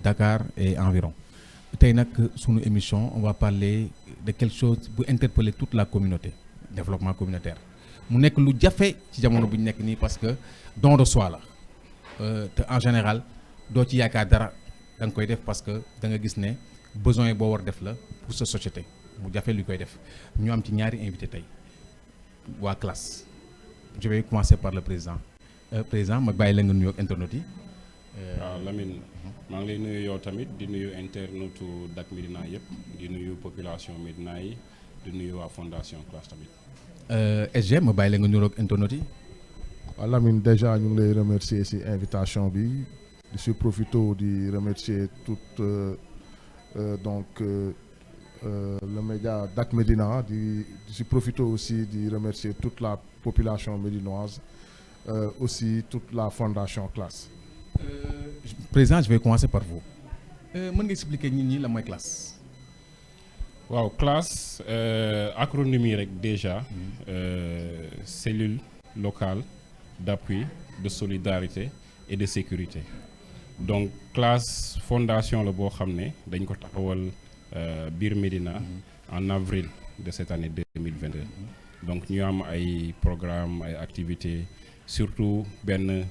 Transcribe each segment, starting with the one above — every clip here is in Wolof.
Dakar et environ. Tey nag sunu émission on va parler de quelque chose bu interpeller toute la communauté développement communautaire mu nekk lu jafe ci jamono bu ñu nekk nii parce que don de soi la te en général doo ci yaakaar dara da nga koy def parce que da nga gis ne besoin boo war def la pour sa société mu jafe lu koy def ñu am ci ñaari invité tey waa classe je vais commencer par le président président ma bàyyi la nga nuyoo ak internautes yi. waaw Lamine maa ngi lay nuyu yow tamit di nuyu internaute Dak Médina yëpp di nuyu population Médina yi di nuyu waa fondation classe tamit. SG ma bàyyi la nga nuyoo ak internautes yi. waaw Lamine déjà ñu ngi lay remercier ci invitation bi di si profito di remercier toute le média Dak Médina di si profito aussi di remercier toute la population médinoise aussi toute la fondation classe. Président je vais commencer par vous mën nga expliquer nit ñi la mooy classe. waaw classe acronyme yi rek déjà cellule locale d'appui de solidarité et de sécurité donc classe fondation la boo xam ne dañ ko taxawal biir Médina en avril de cette année 2022 donc ñu am ay programme ay activités surtout benn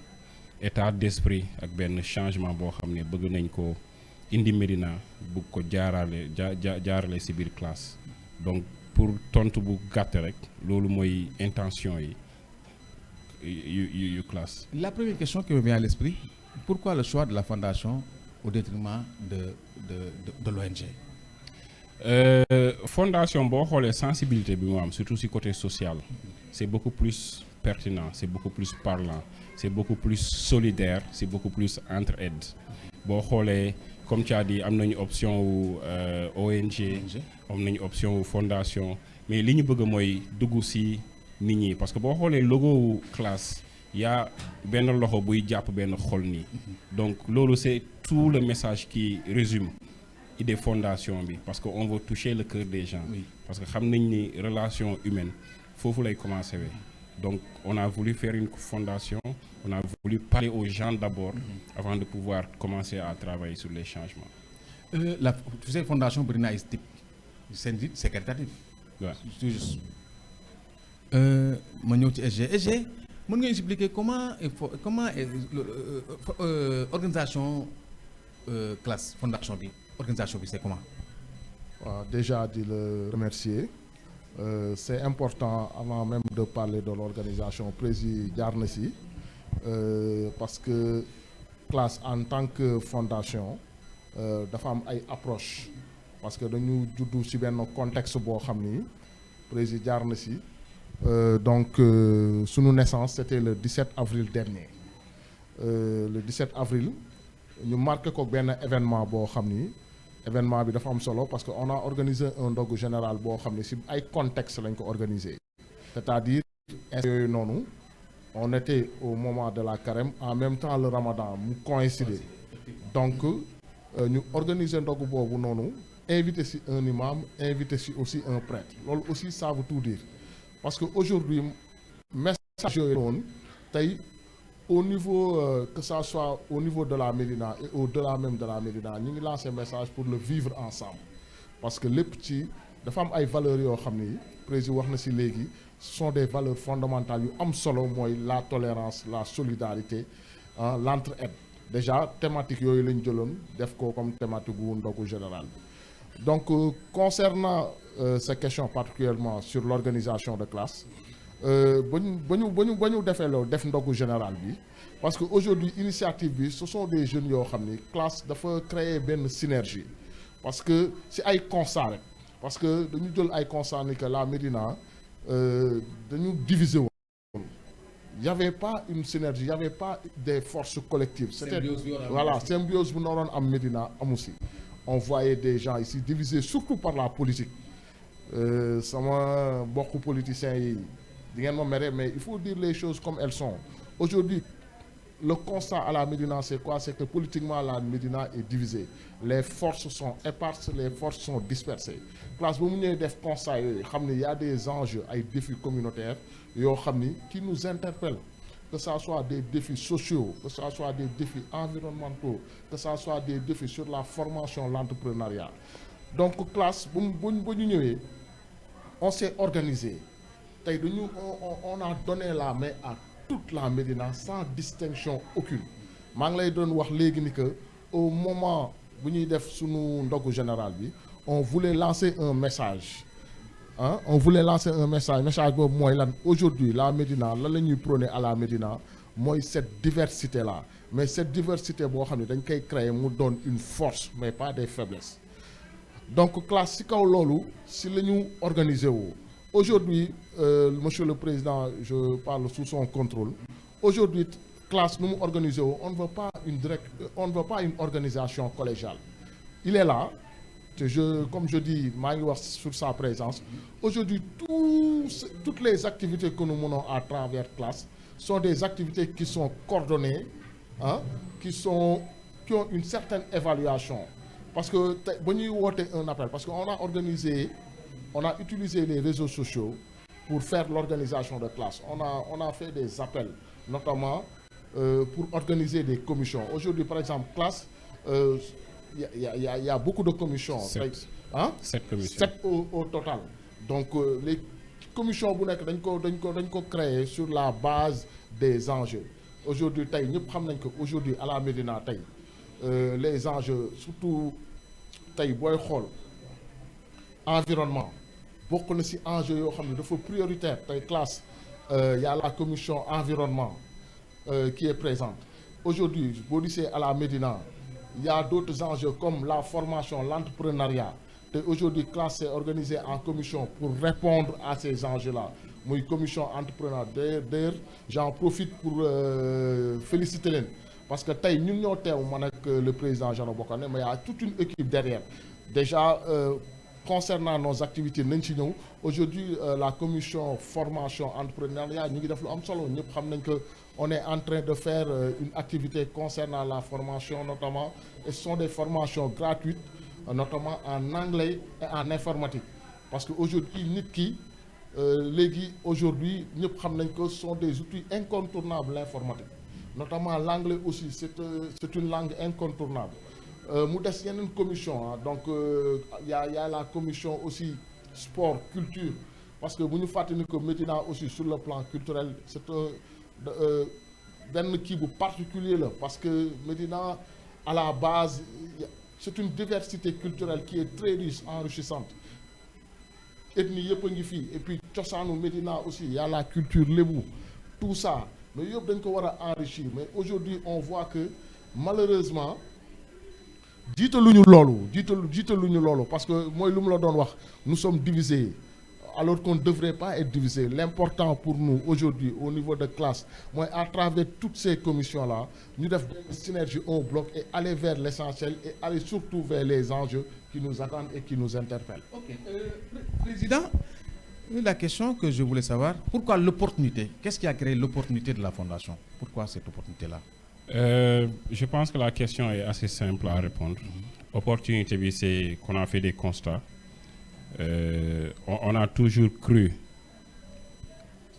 état d'esprit ak benn changement boo xam ne bëgg nañ ko indi Médina bëgg ko jaarale ci biir classe donc pour tontu bu gàtt rek loolu mooy intention yi yu classe. La première question qui me vient à l'esprit, pourquoi le choix de la fondation au détriment de l'ONG? Fondation boo xoolee sensibilité bi mu am surtout ci côté social c'est beaucoup plus pertinent c'est beaucoup plus parlant c'est beaucoup plus solidaire c'est beaucoup plus entraide boo xoolee comme tu as dit am nañu option wu ONG am nañu option wu fondation mais li ñu bëgg mooy dugg ci nit ñi parce que boo xoolee logo wu classe yaa benn loxo buy jàpp benn xol nii donc loolu c'est tout le message qui résume idée fondation bi parce que on veut toucher le cœur des gens parce que xam nañ ni relation humaine foofu lay commencer wee donc on a voulu faire une fondation on a voulu parler aux gens d'abord avant de pouvoir commencer à travailler sur les changements. Tu sais fondation bëri na ay type c'est caritatif. waaw c'est juste. ma ñëw ci SG mën nga expliquer comment organisation classe fondation bi organisation bi c'est comment. waaw déjà di le remercier c'est important avant même de parler de l'organisation président jaar na ci parce que classe en tant que fondation dafa am ay approche parce que dañu juddu ci benn contexte boo xam ni président jaar na ci. Donc sunu naissance c'était le 17 avril dernier le 17 avril ñu marqué ko benn événement boo xam ni événement bi dafa am solo parce que on a organisé un ndogu général boo xam ni ci ay contexte lañ ko organisé c'est-à-dire yooyu noonu on était au moment de la carême en même temps le ramadan mu coïncider donc ñu organiser ndogu boobu noonu invité ci un imam invité ci aussi un prêtre loolu aussi ça veut tout dire parce que aujourd'hui message yooyu noonu tey au niveau que ça soit au niveau de la Médina et au-delà même de la Médina ñu ngi lancer message pour le vivre ensemble parce que lépp ci dafa am ay valeurs yoo xam ni président wax na ci léegi ce sont des valeurs fondamentales yu am solo mooy la tolérance la solidarité l'entraide déjà thématique yooyu lañ jëloon def ko comme thématique gu ndogu général bi donc concernant ces questions particulièrement sur l'organisation de classe ba ñu defee loolu def ndogu général bi parce que aujourd'hui initiative bi ce sont des jeunes yoo xam ni classe dafa créer benn synergie parce que ci ay constat rek parce que dañu jël ay constat ni que la Médina dañu diviser woon il y avait pas une synergie il y avait pas des forces collectives c'était voilà symbiose bu naroon am Médina amu ci on voyait des gens ici divisés surtout par la politique sama mbokku politiciens yi di ngeen ma mere mais il faut dire les choses comme elles sont aujourd'hui le constat à la Médina c'est quoi c'est que politiquement la Médina est divisée les forces sont éparses les forces sont dispersées classe ba mu ñëwee def constat yooyu xam ne y a des enjeux ay défis communautaires yoo xam ni qui nous interpellent que ça soit des défis sociaux, que ça soit des défis environnementaux, que ça soit des défis sur la formation, l'entrepreneuriat. Donc classe bu ñu ñëwee on s'est organisé tey on a donné la main à toute la Médina sans distinction aucune maa ngi lay doon wax léegi ni que au moment bu ñuy def sunu ndogu général bi on voulait lancer un message on voulait lancer un message boobu mooy lan aujourd'hui la Médina lan la ñuy prôner à la Médina mooy cette diversité là mais cette diversité boo xam ne dañ koy créer mu doon une force mais pas des faiblesses donc classe si kaw loolu si la ñu organiser wu aujourd'hui monsieur le président je parle sous son contrôle aujourd'hui classe nu mu organiser wu on ne veut pas une organisation collégiale il est là te comme je dis maa ngi wax sur sa présence aujourd'hui toutes les activités que nous menons à travers classe sont des activités qui sont coordonnées qui ont une certaine évaluation parce que tey ba ñuy woote un appel parce que on a utilisé les réseaux sociaux pour faire l'organisation de classe on a fait des appels notamment pour organiser des commissions aujourd'hui par exemple classe il y a beaucoup de commissions. 7 commissions. 7 au total. Donc les commissions bu nekk dañ ko créer sur la base des enjeux. Aujourd'hui tey ñëpp xam nañ que aujourd'hui à la Médina tey les enjeux surtout tey booy xool environnement bokk na ci enjeux yoo xam ne dafa prioritaire tey classe il y a la commission environnement qui est présente. Aujourd'hui boo gisee à la Médina il y a d'autres enjeux comme la formation, l'entrepreneuriat. Aujourd'hui, classe est organisée en commission pour répondre à ces enjeux-là. Moi, commission entrepreneuriat. D'ailleurs, j'en profite pour féliciter les. Parce que nous avons le président Jean Bokane, mais il y a toute une équipe derrière. Déjà, concernant nos activités, aujourd'hui, la commission formation entrepreneuriat, on est en train de faire une activité concernant la formation notamment, et ce sont des formations gratuites, notamment en anglais et en informatique. Parce qu'aujourd'hui, aujourd'hui, ce sont des outils incontournables l'informatique. Notamment l'anglais aussi, c'est une langue incontournable. Il y a une commission, donc il y a la commission aussi sport, culture, parce que vous nous faites que Médina aussi sur le plan culturel, c'est benn kii bu particulier là parce que Médina à la base c'est une diversité culturelle qui est très riche, enrichissante. Ethnie yëpp a ngi fii et puis cosaanu Médina aussi il y a la culture lébu tout ça mais yëpp dañ ko war a enrichir mais aujourd'hui on voit que malheureusement jiitaluñu loolu parce que mooy lu mu la doon wax nous sommes divisés alors qu'on ne devrait pas être divisé. L'important pour nous aujourd'hui au niveau de classe, moi à travers toutes ces commissions-là, nous devons synergie au bloc et aller vers l'essentiel et aller surtout vers les enjeux qui nous attendent et qui nous interpellent. Ok. Président, la question que je voulais savoir, pourquoi l'opportunité? Qu'est-ce qui a créé l'opportunité de la Fondation? Pourquoi cette opportunité-là? Je pense que la question est assez simple à répondre. Opportunité, c'est qu'on a fait des constats. On a toujours cru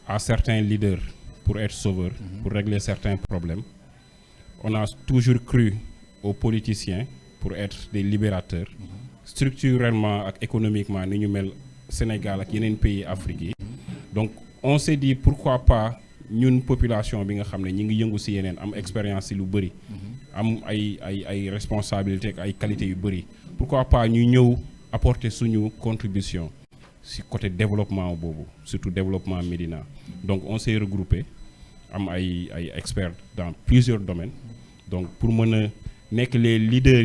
à certains leaders pour être sauveurs, pour régler certains problèmes. On a toujours cru aux politiciens pour être des libérateurs. Structurellement et économiquement, nous sommes Sénégal et les pays africains. Donc, on s'est dit pourquoi pas une population qui a une expérience qui a responsabilités, des qualités. Pourquoi pas nous apporter une contribution sur le côté développement, surtout développement Médina. Donc on s'est regroupé, avec des experts dans plusieurs domaines. Donc pour mener les leaders,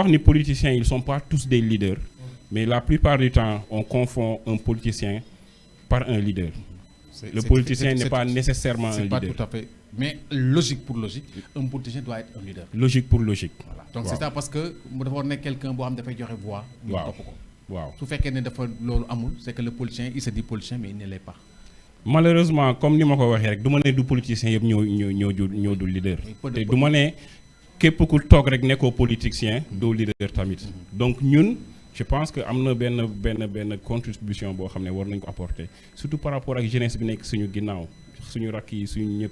les politiciens, ils ne sont pas tous des leaders, mais la plupart du temps, on confond un politicien par un leader. Le politicien n'est pas nécessairement un leader. Pas tout à fait. Mais logique pour logique, un politicien doit être un leader. Logique pour logique. Voilà. Donc c'est ça parce que nous devons être quelqu'un qui a fait voix. Wow. Tout fait qu'il c'est que le politicien, il se dit politicien, mais il ne l'est pas. Malheureusement, comme je l'ai dit, je suis politicien qui est leader. Et je suis képp ku toog rek nekkoo politicien doo leader tamit. Donc ñun je pense que am na benn contribution boo xam ne war nañ ko apporter surtout par rapport ak jeunesse bi nekk suñu ginnaaw suñu rakk yi suñu ñëpp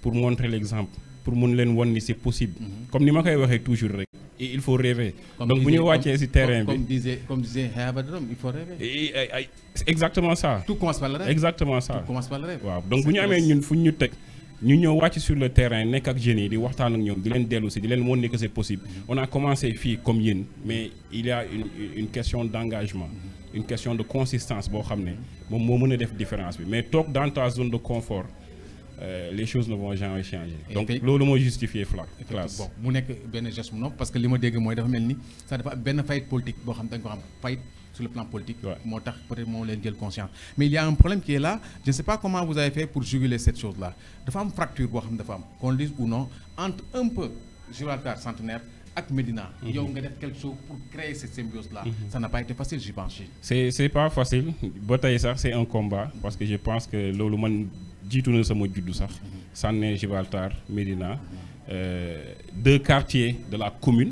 pour montrer l'exemple pour mun leen won ni c'est possible. Comme ni ma koy waxee toujours rek. Et il faut rêver. Donc bu ñu wàccee ci terrain bi comme disait Hayabadrom, il faut rêver. C'est exactement ça. Tout commence par le rêve. Exactement ça. Tout commence par le rêve. waaw donc bu ñu amee ñun fu ñu teg ñu ñëw wàcc sur le terrain nekk ak jeunes yi di waxtaan ak ñoom di leen dellu si di leen won ni que c'est possible. On a commencé fii comme yéen mais il y a une question d'engagement. Une question de consistance boo xam ne moom moo mën a def différence bi mais toog dans ta zone de confort. Les choses ne vont jamais changer. Donc loolu moo justifier classe. Bon mu nekk benn geste mu nopp parce que li ma dégg mooy dafa mel ni ça dafa am benn faillite politique boo xam dañ ko xam faillite sur le plan politique. moo tax peut-être moo leen jël conscience. Mais il y a un problème qui est là je ne sais pas comment vous avez fait pour juguler cette chose là dafa am fracture boo xam dafa am qu'on le dise ou non entre un peu Gibraltar Centenaire ak Médina. yow nga def quelque chose pour créer cette symbiose là. Ça n'a pas été facile je pense. C'est pas facile ba tey sax c'est un combat parce que je pense que loolu man. jiitu na sama juddu sax Sané Gibraltar Médina 2 quartiers de la commune.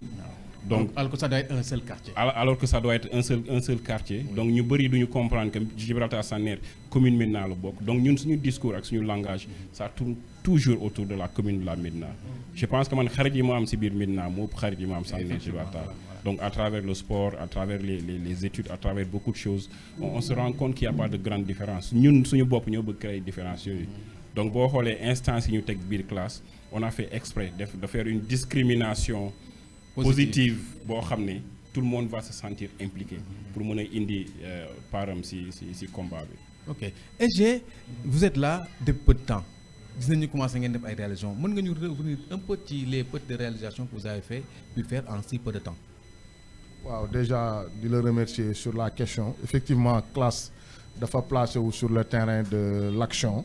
Donc alors que ça doit être un seul quartier. Alors que ça doit être un seul quartier. Donc ñu bëri duñu comprendre que Gibraltar Sané commune Médina la bokk donc ñun suñu discours ak suñu langage ça tourne toujours autour de la commune de la Médina. Je pense que man xarit yi ma am ci biir Médina moo ëpp xarit yi ma am Sané Gibraltar. Donc à travers le sport, à travers les études, à travers beaucoup de choses, on se rend compte qu'il n'y a pas de grande différence. Ñun suñu bopp ñoo bëgg créer différence yooyu. Donc boo xoolee instance yi ñu teg biir classe, on a fait exprès de faire une discrimination positive boo xam ne tout le monde va se sentir impliqué pour mën a indi param ci combat bi. Ok. SG, vous êtes là depuis peu de temps. Gis nañu commencé ngeen def ay réalisations. Mën nga ñu revenir un peu ci les petites réalisations que vous avez pu faire en si peu de temps. waaw déjà di la remercier sur la question effectivement classe dafa placé wu sur le terrain de l'action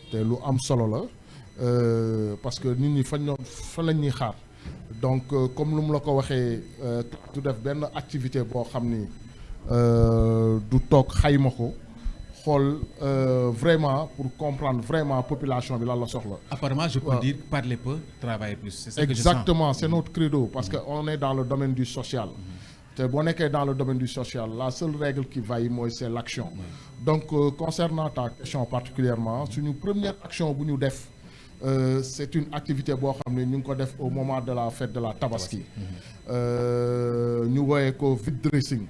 te lu am solo la parce que nit ñi fan lañ ñuy xaar donc comme lu mu la ko waxee du def benn activité boo xam ni du toog xayma ko xool vraiment pour comprendre vraiment population bi lan la soxla. Apparemment je peux dire parler peu travailler plus. C'est ça que je sens. Exactement c'est notre credo parce que on est dans le domaine du social. te boo nekkee dans le domaine du social la seule règle qui vaille mooy c'est l'action. Donc concernant ta question particulièrement suñu première action bu ñu def c'est une activité boo xam ne ñu ngi ko def au moment de la fête de la Tabaski. ñu woowee ko vide dressing.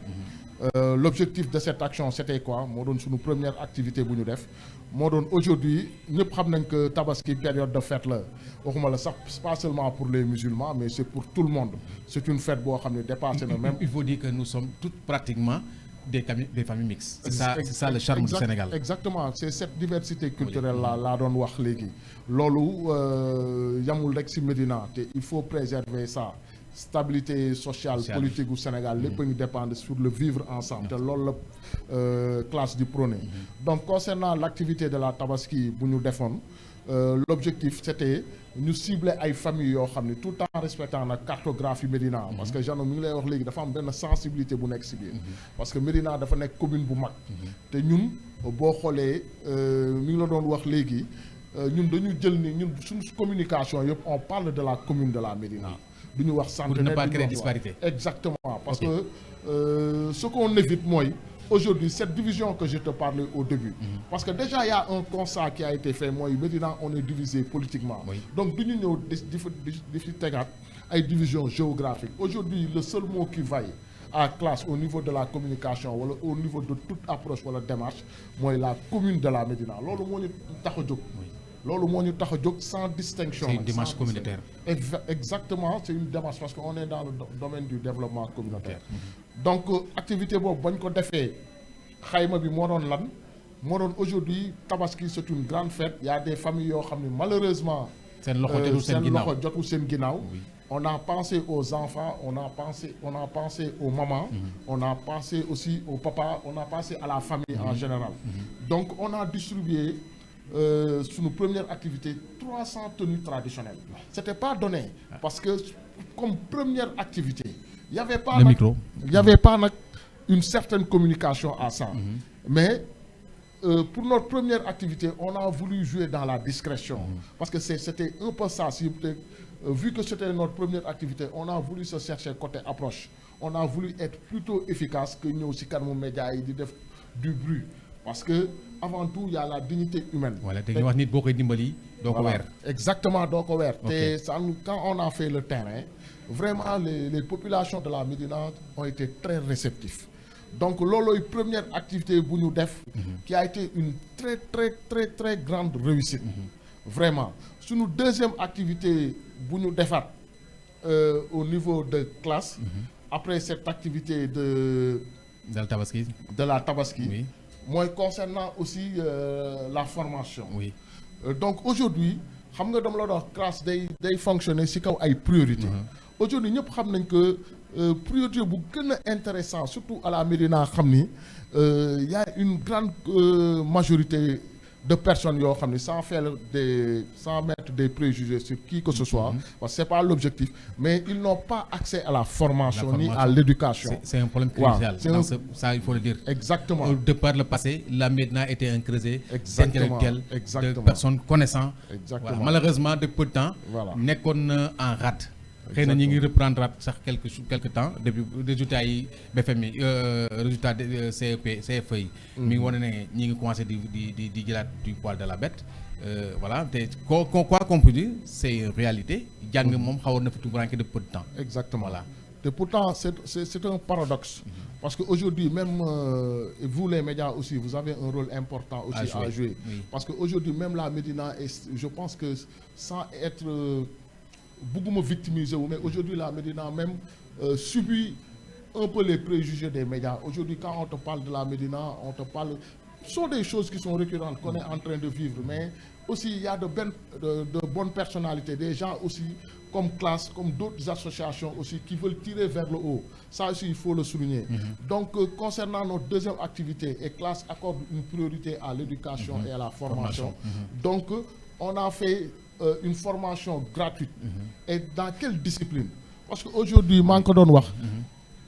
L'objectif de cette action c'était quoi moo doon suñu première activité bu ñu def moo doon aujourd'hui ñëpp xam nañ que Tabaski période de fête la waxuma la sax pas seulement pour les musulmans mais c'est pour tout le monde c'est une fête boo xam ne dépassé na même. Il faut dire que nous sommes toutes pratiquement des familles mixtes. C'est ça le charme du Sénégal. Exactement c'est cette diversité culturelle laa doon wax léegi loolu yamul rek ci Médina te il faut préserver ça. Stabilité sociale politique au Sénégal lépp a ngi dépendre sur le vivre ensemble te loolu la classe du prôné. Donc concernant l'activité de la Tabaski bu ñu defoon l'objectif c'était ñu cibler ay familles yoo xam ne tout en respectant nag cartographie Médina parce que Jeannot mi ngi lay wax léegi dafa am benn sensibilité bu nekk ci biir parce que Médina dafa nekk commune bu mag te ñun boo xoolee mi ngi la doon wax léegi ñun dañu jël ni ñun suñu communication yëpp on parle de la commune de la Médina du ñu wax centenaire pour ne pas créer disparité. Exactement parce que ce qu'on évite mooy aujourd'hui cette division que je te parlais au début parce que déjà il y a un constat qui a été fait mooy Médina on est divisé politiquement donc du ñu ñëw di fi tegaat ay division géographique aujourd'hui le seul mot qui vaille à classe au niveau de la communication wala au niveau de toute approche wala démarche mooy la commune de la Médina loolu moo ñu tax a jóg loolu moo ñu tax a jóg sans distinction. C'est une démarche communautaire. Exactement c'est une démarche parce que on est dans le domaine du développement communautaire. Donc activité boobu bañ ko defee xayma bi moo doon lan moo doon aujourd'hui Tabaski c'est une grande fête il y a des familles yoo xam ne malheureusement. seen loxo jotul seen ginnaaw. On a pensé aux enfants, on a pensé aux mamans, on a pensé aussi aux papas, on a pensé à la famille en général. Donc on a distribué sur nos premières activités 300 tenues traditionnelles. C'était pas donné parce que comme première activité, il y avait pas une certaine communication à ça. Mais pour notre première activité, on a voulu jouer dans la discrétion parce que c'était un peu ça. Vu que c'était notre première activité, on a voulu se chercher côté approche. on a voulu être plutôt efficace que ñëw ci kanamu média yi di def du bruit parce que avant tout il y a la dignité humaine. voilà te ñu wax nit boo koy dimbali doo ko weer. exactement doo ko weer. Ok. te ça nous quand on a fait le terrain vraiment les populations de la Médina ont été très réceptifs donc loolooy première activité bu ñu def. qui a été une très très très très grande réussite. vraiment suñu deuxième activité bu ñu defaat au niveau de classe. après cette activité de la Tabaski. Oui. mooy concernant aussi la formation. Oui. Donc aujourd'hui xam nga dama la doon classe day fonctionner ci kaw ay priorité aujourd'hui ñëpp xam nañ que priorité bu gën a intéressant surtout à la Médina xam ni y a une grande majorité de personnes yoo xam ni sans mettre des préjugés sur qui que ce soit parce que c'est pas l'objectif mais ils n'ont pas accès à la formation ni à l'éducation. C'est un problème crucial. Wow, ça il faut le dire. Exactement. De par le passé, la Médina était un creuset Exactement. d'intellectuels, de personnes connaissant. Exactement. Voilà. Malheureusement, de peu de temps, Voilà. nekkoon en rate. xëy na ñu ngi reprendre sax quelque temps depuis résultats yi BFM yi résultat CFE yi. mi ngi wane ne ñi ngi commencé di jëlaat du poil de la bête. Voilà te quoi qu'on peut dire c'est une réalité. jàng moom xawoon na fi tumuraanke de peu de temps. Exactement. Voilà. Et pourtant c'est un paradoxe parce que aujourd'hui même vous les médias aussi vous avez un rôle important aussi à jouer. Oui. Parce que aujourd'hui même la Médina est je pense que sans être bëgguma victimiser wu mais aujourd'hui la Médina même subit un peu les préjugés des médias. Aujourd'hui quand on te parle de la Médina on te parle ce sont des choses qui sont récurrentes qu'on est en train de vivre mais aussi il y a de bonnes personnalités des gens aussi comme classe comme d'autres associations aussi qui veulent tirer vers le haut ça aussi il faut le souligner. Donc concernant notre deuxième activité et classe accorde une priorité à l'éducation et à la formation. Donc on a fait une formation gratuite. Et dans quelle discipline? Parce que aujourd'hui maa ngi ko doon wax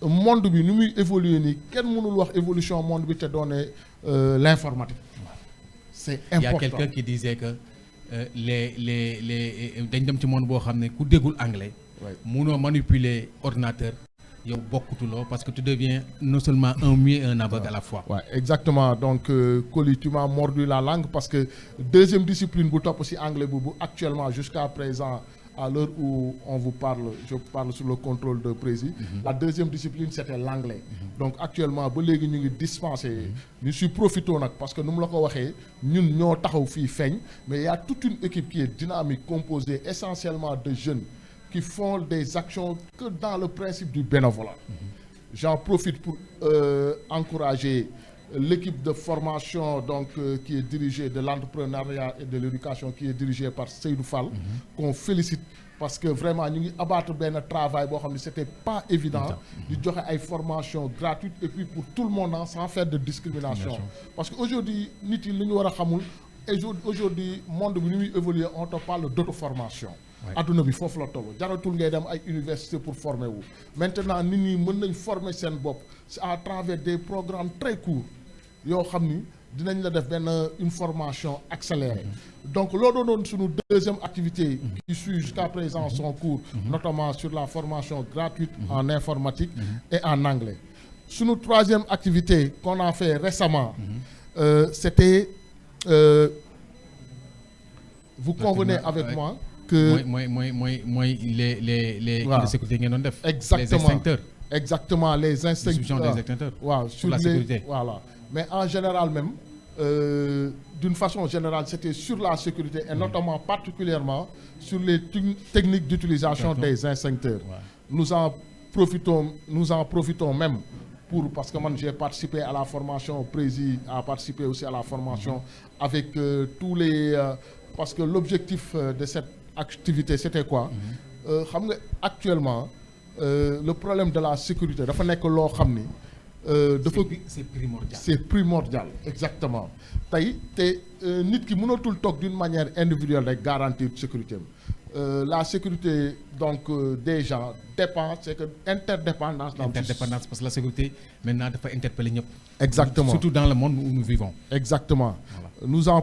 monde bi ni muy évoluer nii kenn mënul wax évolution monde bi te doone l'informatique. C'est important. Il y a quelqu'un qui disait que les dañ dem ci monde boo xam ne ku déggul anglais. mënoo manipuler ordinateur. yow bokkutuloo parce que tu deviens non seulement un muet et un aveugle à la fois. Ouais, exactement donc Coly tu m'as mordu la langue parce que deuxième discipline bu topp ci anglais bu actuellement jusqu'à présent à l'heure où on vous parle je parle sous le contrôle de Prési. La deuxième discipline c'était l'anglais. Donc actuellement ba léegi ñu ngi dispenser ñu si profitoo nag parce que nu mu la ko waxee ñun ñoo taxaw fii feeñ mais il y a toute une équipe qui est dynamique composée essentiellement de jeunes qui font des actions que dans le principe du bénévolat. J'en profite pour encourager l'équipe de formation donc qui est dirigée de l'entrepreneuriat et de l'éducation qui est dirigée par Seydou Fall. Qu'on félicite parce que vraiment ñu ngi abattre benn travail boo xam ne c'était pas évident di joxe ay formations gratuites et puis pour tout le monde sans faire de discrimination. Parce que aujourd'hui nit yi li ñu war a xamul aujourd'hui monde bi ni muy évoluer on te parle d'auto-formation. adduna bi foofu la toll jaratul ngay dem ay université pour former wu maintenant nit ñi mën nañ former seen bopp à travers des programmes très courts yoo xam ni dinañ la def benn une formation accélérée. Donc loolu doon suñu deuxième activité qui suit jusqu'à présent son cours notamment sur la formation gratuite en informatique et en anglais. Suñu troisième activité qu'on a fait récemment c'était vous convenez avec moi que mooy les waaw de sécurité ngeen doon def. exactement les extincteurs. Exactement les Distribution des extincteurs. waaw Pour la sécurité. voilà mais en général même d'une façon générale c'était sur la sécurité et notamment particulièrement sur les techniques d'utilisation des extincteurs. Nous en profitons même parce que moi j'ai participé à la formation Prési a participé aussi à la formation avec tous les parce que l'objectif de cette activité c'était quoi xam nga actuellement le problème de la sécurité dafa nekk loo xam ni dafa c'est primordial exactement tey te nit ki mënatul toog d'une manière individuelle rek garantir sécurité am la sécurité donc des gens dépend, c'est que interdépendance. Interdépendance, parce que la sécurité maintenant dafa interpeller ñëpp. Exactement. Surtout dans le monde où nous vivons. Exactement. Voilà. Nous en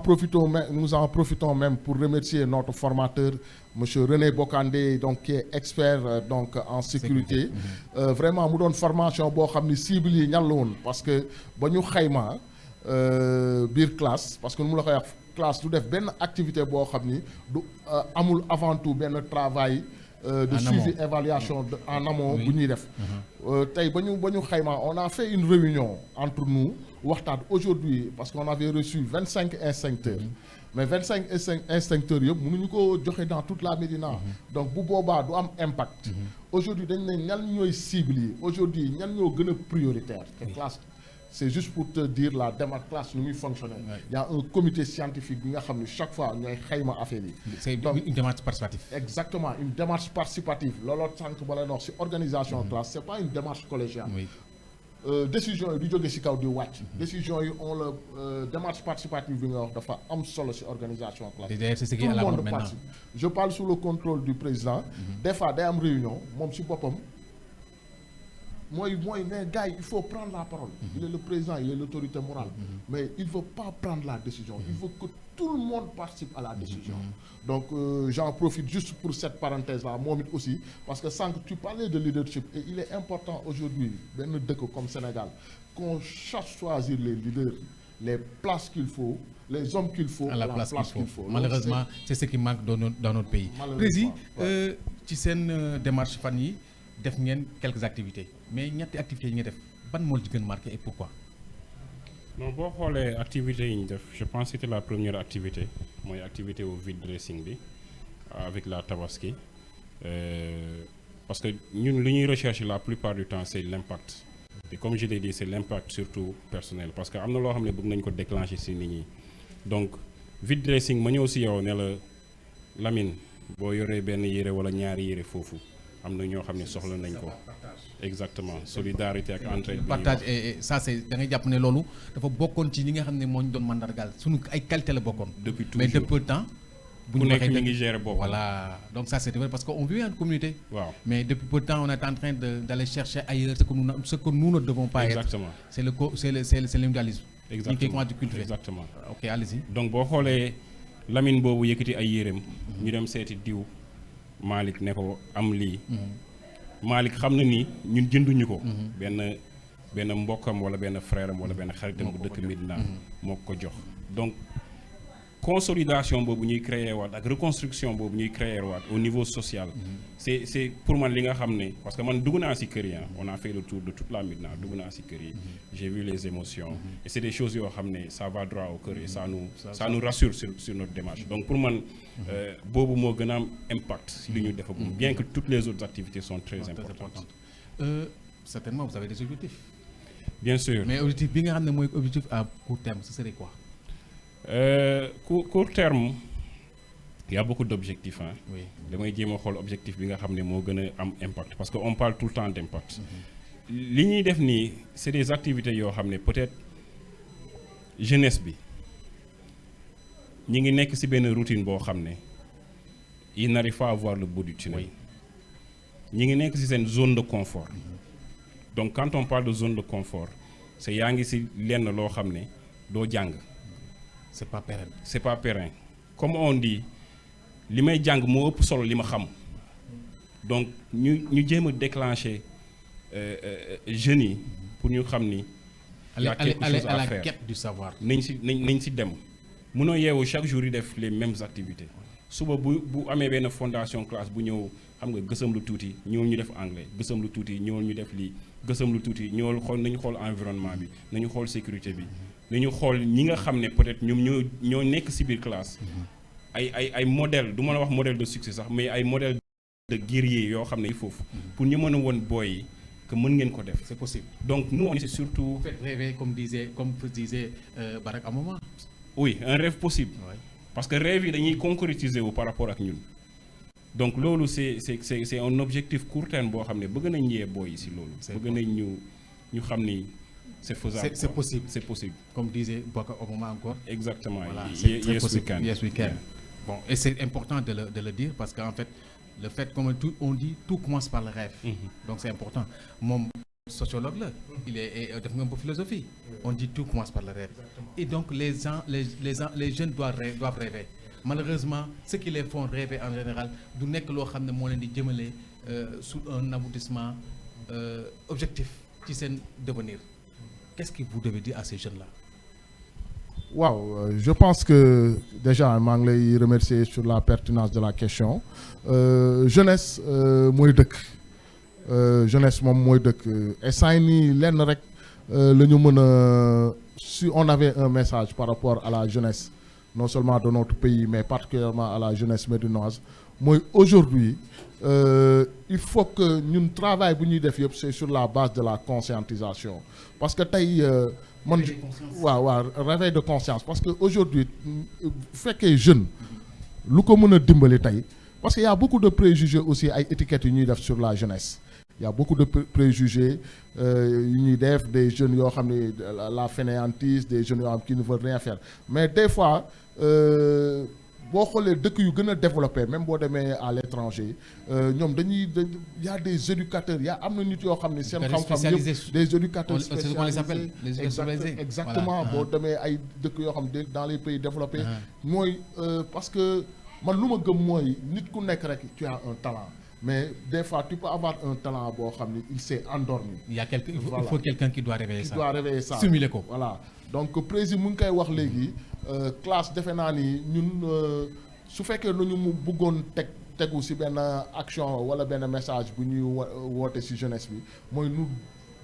profitons même pour remercier notre formateur, monsieur René Bokandé, donc qui est expert donc en sécurité. Vraiment mu doon formation boo xam ni cible yi ñan la woon parce que ba ñu xayma biir classe parce que nu mu la koy wax classe du def benn activité boo xam ni du amul avant tout benn travail de suivi évaluation en amont bu ñuy def tey ba ñu xayma on a fait une réunion entre nous waxtaan aujourd'hui parce qu'on avait reçu 25 instincteurs mais 25 instincteurs yëpp mënuñu ko joxe dans toute la Médina donc bu boobaa du am impact aujourd'hui dañ ne ñan ñooy cibles yi aujourd'hui ñan ñoo gën a prioritaire te classe c'est juste pour te dire la démarche classe nu muy fonctionner. Il y a un comité scientifique bi nga xam ne chaque fois ñooy xayma affaire yi. C'est une démarche participative. Exactement, une démarche participative. Looloo sànq bala wax ci organisation classe c'est pas une démarche collégiale. Oui. Décision yi du jóge ci kaw di wàcc. Décision yi on la démarche participative bi nga wax dafa am solo ci organisation classe. C'est ce qui est à la mode maintenant. Je parle sous le contrôle du président. Des fois day am réunion moom ci boppam. mooy mais gars il faut prendre la parole. Il est le président, il est l'autorité morale. Mais il ne veut pas prendre la décision. Il veut que tout le monde participe à la décision. Donc j'en profite juste pour cette parenthèse-là, moi aussi, parce que sans que tu parlais de leadership, et il est important aujourd'hui, benn dëkk comme Sénégal, qu'on cherche choisir les leaders, les places qu'il faut, les hommes qu'il faut, à la place qu'il faut. Malheureusement, c'est ce qui manque dans notre pays. Président, ci seen démarche fan yi def ngeen quelques activités mais ñetti activités yi nga def ban moo ci gën marqué et pourquoi. non boo xoolee activités yi ñu def je pense que c'était la première activité mooy activité au vide dressing bi avec la tabaski parce que ñun li ñuy rechercher la plupart du temps c'est l'impact et comme je l'ai dit c'est l'impact surtout personnel parce que am na loo xam ne bëgg nañ ko déclencher ci nit ñi donc vide dressing ma ñëw ci yow ne la Lamine boo yoree benn yére wala ñaari yére foofu am na ñoo xam ne soxla nañ ko. Exactement solidarité ak entraide. Partage et ça c'est da ngay jàpp ne loolu dafa bokkoon ci li nga xam ne moo ñu doon mandargaal suñu ay qualité la bokkoon. depuis toujours mais depuis peu de temps. bu ñu waxee mi ngi gérer boppam. Voilà donc ça c'est vrai parce que on vit en communauté. waaw mais depuis peu de temps on est en train d'aller chercher ailleurs ce que nous ne devons pas être. Exactement. c'est l'individualisme. Exactement ñu cultiver. Exactement. Ok allez-y. donc boo xoolee Lamine boobu yëkkati ay yéreem. ñu dem seeti diw Malick ne ko am lii. Malick xam na ni ñun jënduñu ko. benn mbokkam wala benn frère am wala benn xaritam bu dëkk Médina moo ko jox donc consolidation boobu ñuy créer waat ak reconstruction boobu ñuy créer waat au niveau social. c'est pour man li nga xam ne parce que man dugg naa ci kër yi on a fait le tour de toute la Médina dugg naa ci kër yi j'ai vu les émotions et c'est des choses yoo xam ne ça va droit au cœur et ça nous rassure sur notre démarche donc pour man boobu moo gën a am impact ci li ñu defagum bien que toutes les autres activités sont très importantes. Certainement vous avez des objectifs. Bien sûr mais objectif bi nga xam ne mooy objectif à court terme ce serait quoi. Court terme il y a beaucoup d'objectifs hein. Oui. damay jéem a xool objectif bi nga xam ne moo gën a am impact parce que on parle tout le temps d'impact. li ñuy def nii c'est des activités yoo xam ne peut-être jeunesse bi ñi ngi nekk ci benn routine boo xam ne ils n'arrivent pas à voir le bout du tunnel. ñi ngi nekk ci seen zone de confort. donc quand on parle de zone de confort c'est yaa ngi ci lenn loo xam ne doo jàng. c'est pas pérenne. c'est pas pérenne comme on dit li may jàng moo ëpp solo li ma xam donc ñu jéem a déclencher jeunes yi pour ñu xam ni. y a quelque chose à faire aller à la quête du savoir. nañ ci dem mënoo yeewu chaque jour yi def les mêmes activités suba bu amee benn fondation classe bu ñëw xam nga gësam lu tuuti ñëwul ñu def anglais gësam lu tuuti ñëwul ñu def lii gësam lu tuuti ñëwul xool nañu xool environnement bi nañu xool sécurité bi. nañu xool ñi nga xam ne peut-être ñoom ñoo nekk ci biir classe ay modèle du ma la wax modèle de succès sax mais ay modèle de guerrier yoo xam ne foofu pour ñu mën a woon booy yi que mën ngeen ko def. C'est possible. Donc nous on c'est surtout. Faites rêver comme disait Barack Obama. Oui, un rêve possible. Ouais. Parce que rêve yi dañuy concrétiser wu par rapport ak ñun. Donc loolu c'est un objectif court terme boo xam ne bëgg nañ yee booy yi ci loolu. bëgg nañ ñu xam ni c'est faisable. C'est possible. C'est possible. Comme disait Barack Obama encore. Exactement. Voilà, yes possible. we can. Yes we can. Bon, et c'est important de le dire parce qu'en fait, le fait, comme on dit, tout commence par le rêve. Donc c'est important. Mon sociologue là, il est un peu philosophie. On dit tout commence par le rêve. Et donc les jeunes doivent rêver. Malheureusement, ceux qui les font rêver en général, du nekk loo xam ne moo leen di jëmale sous un aboutissement objectif ci seen devenir. Qu'est-ce que vous devez dire à ces jeunes-là? Waaw, je pense que déjà maa ngi lay remercier sur la pertinence de la question. Jeunesse mooy dëkk. Jeunesse moom mooy dëkk. Instant yii nii lenn rek la ñu mën a si on avait un message par rapport à la jeunesse non seulement de notre pays mais particulièrement à la jeunesse médinoise mooy aujourd'hui il faut que ñun travail bu ñuy def yëpp c'est sur la base de la conscientisation parce que tey man waaw réveil de conscience parce que aujourd'hui bu fekkee jeune lu ko mën a dimbali tey parce que y a beaucoup de préjugés aussi ay étiquettes yu ñuy def sur la jeunesse. Il y a beaucoup de préjugés yu ñuy def des jeunes yoo xam ne la fainéantise des jeunes yoo xam qui ne veulent rien faire mais des fois boo xoolee dëkk yu gën a développé même boo demee à l'étranger ñoom dañuy y a des éducateurs am na nit yoo xam ne seen xam-xam yëpp des éducateurs spécialisés exactement boo demee ay dëkk yoo xam ne dans les pays développés mooy parce que man lu ma gëm mooy nit ku nekk rek tu as un talent mais des fois tu peux avoir un talent boo xam ne il s'est endormi. Il faut quelqu'un qui doit réveiller ça. Qui doit réveiller ça. Stimuler ko. Voilà donc président mu ngi koy wax léegi classe defe naa ni ñun su fekkee lu ñu mu bëggoon tegu ci benn action wala benn message bu ñuy woote ci jeunesse bi mooy nu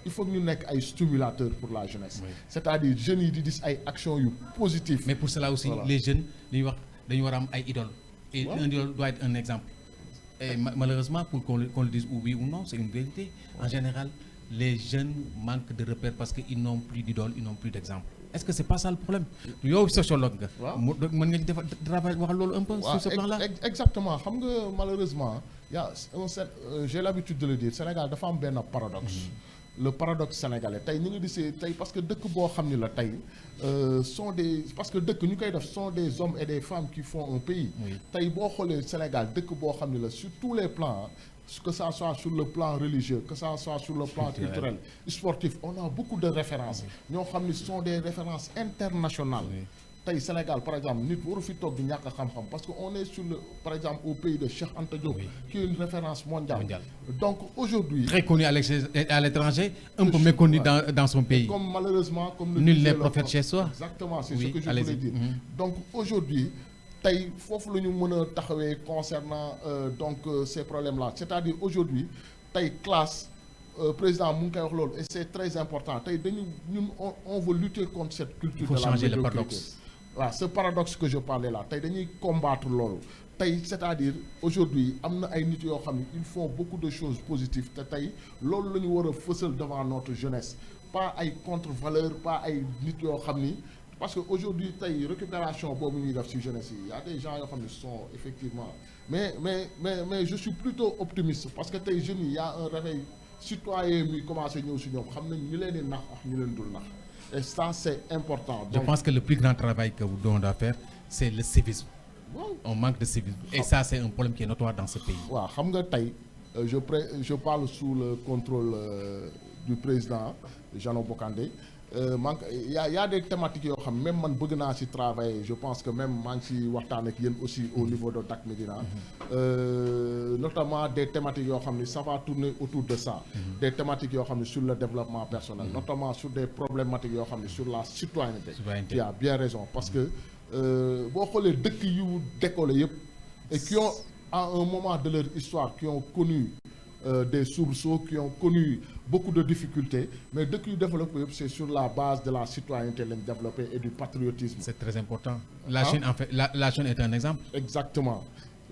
il faut que ñu nekk ay stimulateurs pour la jeunesse. Oui. C'est-à-dire jeunes yi di gis ay actions yu positives. Mais pour cela aussi les jeunes li ñuy wax dañu war a am ay idoles. Et un idole doit être un exemple. Et malheureusement, pour qu'on le dise oui ou non, c'est une vérité. En général, les jeunes manquent de repères parce qu'ils n'ont plus d'idole, ils n'ont plus d'exemple. Est-ce que c'est pas ça le problème? Yow sociologue nga. Mën nga ci travail wax loolu un peu sur ce plan-là. Exactement. Xam nga malheureusement, j'ai l'habitude de le dire, Sénégal dafa am benn paradoxe. Le paradoxe sénégalais tey ñu ngi gisee tey parce que dëkk boo xam ni la tey parce que dëkk ñu koy def sont des hommes et des femmes qui font un pays. Tey boo xoolee Sénégal dëkk boo xam ni la sur tous les plans que ça soit sur le plan religieux que ça soit sur le plan culturel sportif on a beaucoup de références ñoo xam ni sont des références internationales. Tey Sénégal par exemple nit waru fi toog di ñàkk xam-xam parce que on est sur le par exemple au pays de Cheikh Anta Diop qui est une référence mondiale. Donc aujourd'hui très connu à l'étranger, un peu méconnu dans son pays. Comme malheureusement comme nul n'est prophète chez soi. Exactement, c'est ce que je voulais dire. Donc aujourd'hui tey foofu la ñu mën a taxawee concernant donc ces problèmes-là c'est-à-dire aujourd'hui tey classe président mu ngi koy wax loolu et c'est très important tey dañu ñun on veut lutter contre cette culture de la médiocrité. Il faut changer le paradoxe. Voilà, ce paradoxe que je parlais là tey dañuy combattre loolu tey c'est-à-dire aujourd'hui am na ay nit yoo xam ne ils font beaucoup de choses positives te tey loolu la ñu war a fësal devant notre jeunesse pas ay contre-valeurs pas ay nit yoo xam ni parce que aujourd'hui tey récupération boobu ñuy def ci jeunesse yi y a des gens yoo xam ne sont effectivement mais je suis plutôt optimiste parce que tey jeunes yi y a un réveil citoyen mi commencé ñëw ci ñoom xam nañ ñu leen di nax ak ñu leen dul nax. Et ça, c'est important. Donc, je pense que le plus grand travail que vous devez faire, c'est le civisme. Wow. On manque de civisme. Et ça, c'est un problème qui est notoire dans ce pays. Waaw xam nga tey je parle sous le contrôle du président Jean Bocandé. Il y a des thématiques yoo xam même man bëgg naa ci travailler je pense que même maa ngi ci waxtaan ak yéen aussi au niveau de Dak Médina notamment des thématiques yoo xam ni ça va tourner autour de ça des thématiques yoo xam ni sur le développement personnel notamment sur des problématiques yoo xam ni sur la citoyenneté tu as bien raison parce que boo xoolee dëkk yu décollé yëpp et qui ont à un moment de leur histoire qui ont connu des soubresauts qui ont connu beaucoup de difficultés mais dëkk yu développé c'est sur la base de la citoyenneté lañ développé et du patriotisme. C'est très important. La Chine en fait la Chine est un exemple. Exactement.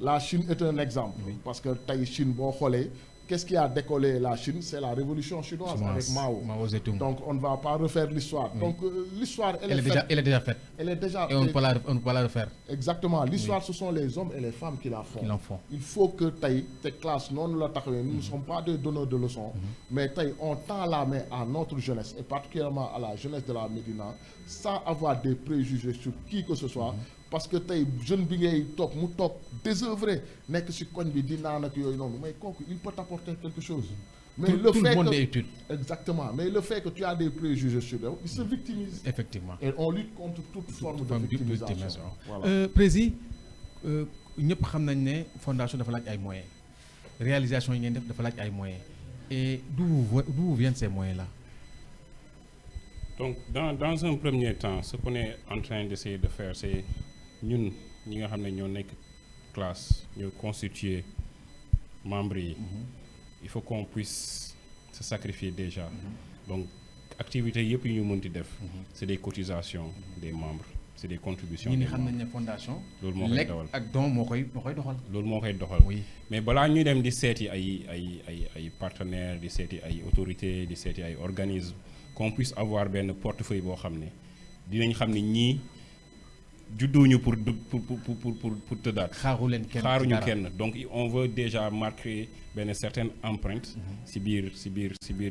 La Chine est un exemple. Parce que tey Chine boo xoolee qu'est-ce qui a décollé la Chine? C'est la révolution chinoise avec Mao. Mao Zedong. Donc on ne va pas refaire l'histoire. Donc l'histoire elle est faite. Elle est déjà et on ne peut pas la refaire. Exactement. L'histoire ce sont les hommes et les femmes qui la font. Il faut que tey te classe noonu la taxawee nous ne sommes pas des donneurs de leçons mais tey on tend la main à notre jeunesse et particulièrement à la jeunesse de la Médina sans avoir des préjugés sur qui que ce soit parce que tey jeune bi ngay toog mu toog désœuvré nekk ci koñ bi di naan ak yooyu noonu mais kooku il peut t'apporter quelque chose. Mais tout le fait le monde que est utile. exactement, mais le fait que tu as des préjugés sur eux, ils se victimisent. Effectivement. Et on lutte contre toute forme de victimisation. Voilà. Président, ñëpp xam nañ ne fondation dafa laaj ay moyens réalisation yi ngeen def dafa laaj ay moyens et d'où viennent ces moyens là. Donc dans un premier temps ce qu'on est en train d'essayer de faire c'est ñun ñi nga xam ne ñoo nekk classe ñoo constituer membres yi. Il faut qu'on puisse se sacrifier déjà. Donc activités yëpp yu ñu mënti def. C'est des cotisations des membres. C'est des contributions. ñi ni xam nañ ne fondation. loolu moo koy doxal ak don moo koy doxal. loolu moo koy doxal. Oui. Mais balaa ñuy dem di seeti ay partenaires di seeti ay autorités di seeti ay organismes qu'on puisse avoir benn portefeuille boo xam ne dinañ xam ne ñii judduñu pour tëddaat. xaaruñu kenn donc on veut déjà marquer benn certaine empreinte. ci biir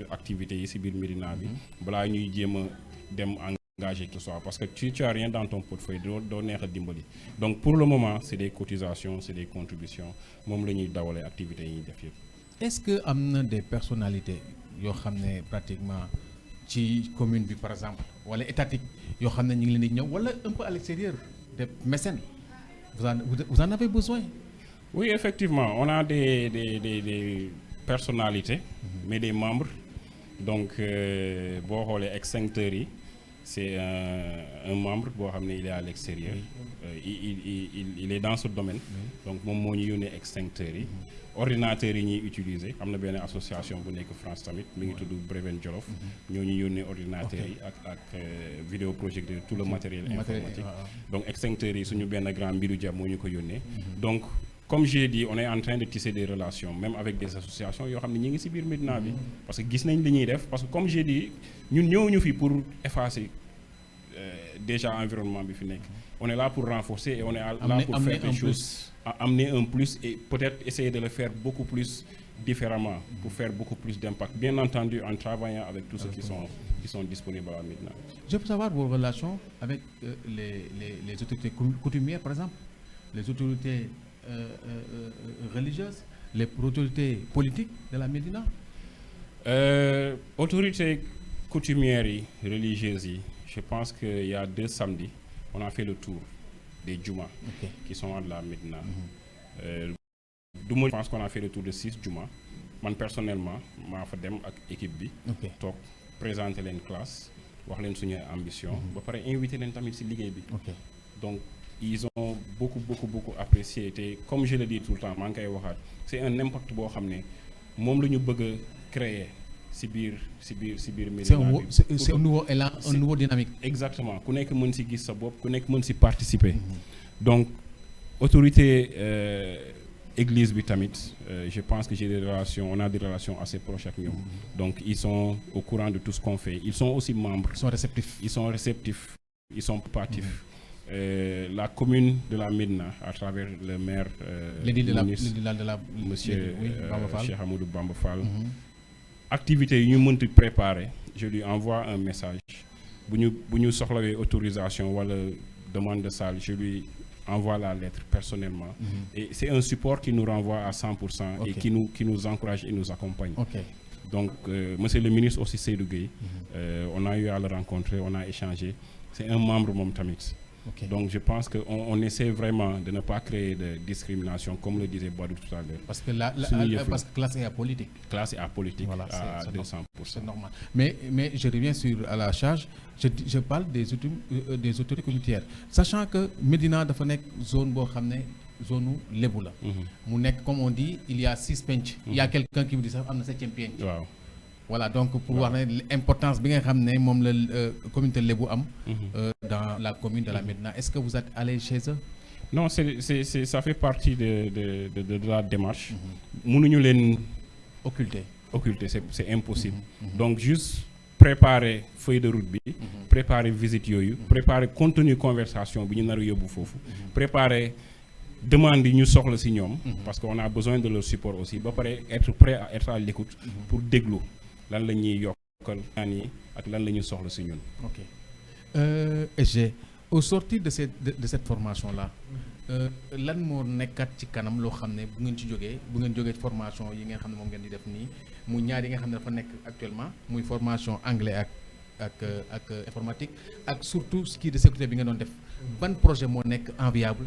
activités yi ci biir Médina bi. balaa ñuy jéem a dem engagé que ce soit parce que tu as rien dans ton portefeuille doo neex a dimbali. Donc pour le moment c'est des cotisations c'est des contributions moom la ñuy dawalee activités yi ñuy def yëpp. Est-ce que am na des personnalités yoo xam ne pratiquement ci commune bi par exemple wala étatique yoo xam ne ñu ngi leen di ñëw wala un peu à l'extérieur des mécènes vous en avez besoin? Oui effectivement on a des personnalités. Mais des membres donc boo xoolee extincteurs yi c'est un membre boo xam ne il est à l'extérieur. Il est dans ce domaine. Donc moom moo ñu yónnee extincteurs yi. Ordinateurs yi ñuy utiliser am na benn association bu nekk France tamit mi ngi tudd Breven Jolof. ñoo ñu yónnee ordinateurs yi ak vidéoprojecteur tout le matériel informatique. Donc extincteurs yi suñu benn grand mbiru jàmm moo ñu ko yónnee. Donc comme j'ai dit on est en train de tisser des relations même avec des associations yoo xam ne ñi ngi ci biir Médina bi. Parce que gis nañ li ñuy def parce que comme j'ai dit ñun ñëwuñu fi pour effacer déjà environnement bi fi nekk. On est là pour renforcer et on est là pour faire des choses, amener un plus et peut-être essayer de le faire beaucoup plus différemment pour faire beaucoup plus d'impact. Bien entendu en travaillant avec tous ceux qui sont disponibles à Médina. Je peux savoir vos relations avec les autorités coutumières par exemple, les autorités religieuses, les autorités politiques de la Médina? Autorités coutumières et religieuses, je pense qu'il y a 2 samedis. On a fait le tour des Djuma qui sont à la Médina. Je pense qu'on a fait le tour de 6 Djuma. Moi personnellement, maa fa dem ak équipe bi. Toog présenter leen classe, wax leen suñu ambition. Ba pare inviter leen tamit ci liggéey bi. Donc ils ont beaucoup apprécié et comme je le dis tout le temps maa ngi koy waxaat c'est un impact boo xam ne moom la ñu bëgg a créer. ci biir Médina. C'est un nouveau élan, un nouveau dynamique. Exactement ku nekk mën ci gis sa bopp ku nekk mën ci participer. Donc autorité église bi tamit je pense que on a des relations assez proches ak ñoom. Donc ils sont au courant de tout ce qu'on fait. Ils sont aussi membres. Ils sont réceptifs. Ils sont participatifs. La commune de la Médina à travers le maire monsieur Cheikh Amadou Bamba Fall. Activités yi ñu mënti préparer je lui envoie un message bu ñu soxlawee autorisation wala demande de salle je lui envoie la lettre personnellement. Et c'est un support qui nous renvoie à 100% et qui nous encourage et nous accompagne. Donc monsieur le ministre aussi Seydou Gueye on a eu à le rencontrer on a échangé c'est un membre moom tamit. Donc je pense qu'on essaie vraiment de ne pas créer de discrimination comme le disait Badou tout à l'heure. Parce que parce que classe est apolitique. Classe est apolitique voilà, à 200%. C'est normal. Mais je reviens à la charge. Je parle des autorités communautaires. Sachant que Médina dafa nekk zone boo xam ne zone lébu la. mu nekk comme on dit il y a 6 penc. Il y a quelqu'un qui me dit sax am na 7e penc. Waaw. Voilà donc pour wax ne l'importance bi nga xam ne moom la communauté lébu am. Dans la commune de la Médina. Est-ce que vous êtes allé chez eux? Non ça fait partie de la démarche. Mënuñu leen occulter c'est impossible. Donc juste préparer feuille de route bi. Préparer visite yooyu. Préparer contenu conversation bi ñu nar a yóbbu foofu. Préparer demande yi ñu soxla ci ñoom. Parce qu'on a besoin de leur support aussi ba pare être prêt à être à l'écoute pour déglu lan la ñuy yokkal ñaan yi ak lan la ñu soxla ci ñun. SG au sortir de cette formation là lan moo nekkat ci kanam loo xam ne bu ngeen ci jógee formation yi ngeen xam ne moom ngeen di def nii mu ñaar yi nga xam ne dafa nekk actuellement muy formation anglais ak informatique ak surtout ce qui est de sécurité bi nga doon def ban projet moo nekk enviable.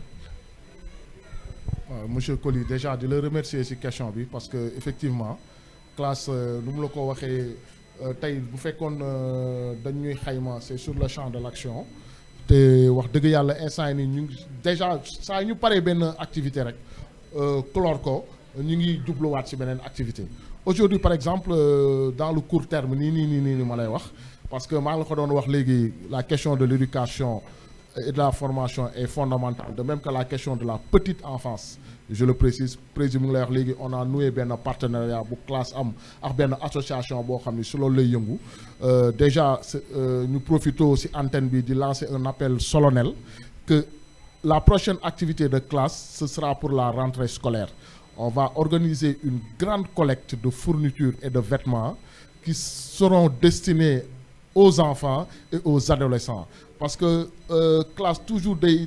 Monsieur Coly déjà di la remercier ci question bi parce que effectivement classe nu mu la ko waxee tey bu fekkoon dañuy xayma c'est sur le champ de l'action te wax dëgg yàlla instant yi nii ñu ngi déjà saa ñu paree benn activité rek clore ko ñu ngi jubluwaat ci beneen activité aujourd'hui par exemple dans le court terme nii ma lay wax parce que maa ngi la ko doon wax léegi la question de l'éducation et de la formation est fondamentale de même que la question de la petite enfance je le précise président mu ngi lay wax léegi on a noué benn partenariat bu classe am ak benn association boo xam ni su loolu lay yëngu déjà ñu profitons ci antenne bi di lancer un appel solennel que la prochaine activité de classe ce sera pour la rentrée scolaire on va organiser une grande collecte de fournitures et de vêtements qui seront destinés aux enfants et aux adolescents parce que classe toujours day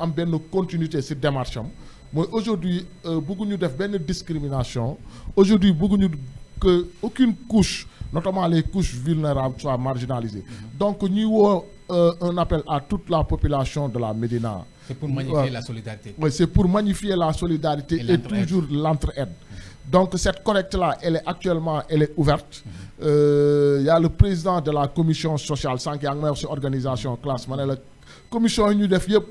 am benn continuité ci démarche am mooy aujourd'hui bëgguñu def benn discrimination aujourd'hui bëgguñu que aucune couche notamment les couches vulnérables soient marginalisées donc ñuy woo un appel à toute la population de la Médina. C'est pour magnifier la solidarité. Oui, c'est pour magnifier la solidarité et toujours l'entraide. Donc cette collecte-là, elle est ouverte. Il y a le président de la commission sociale sànq yaa ngi may wax ci organisation classe ma ne la commission yi ñu def yëpp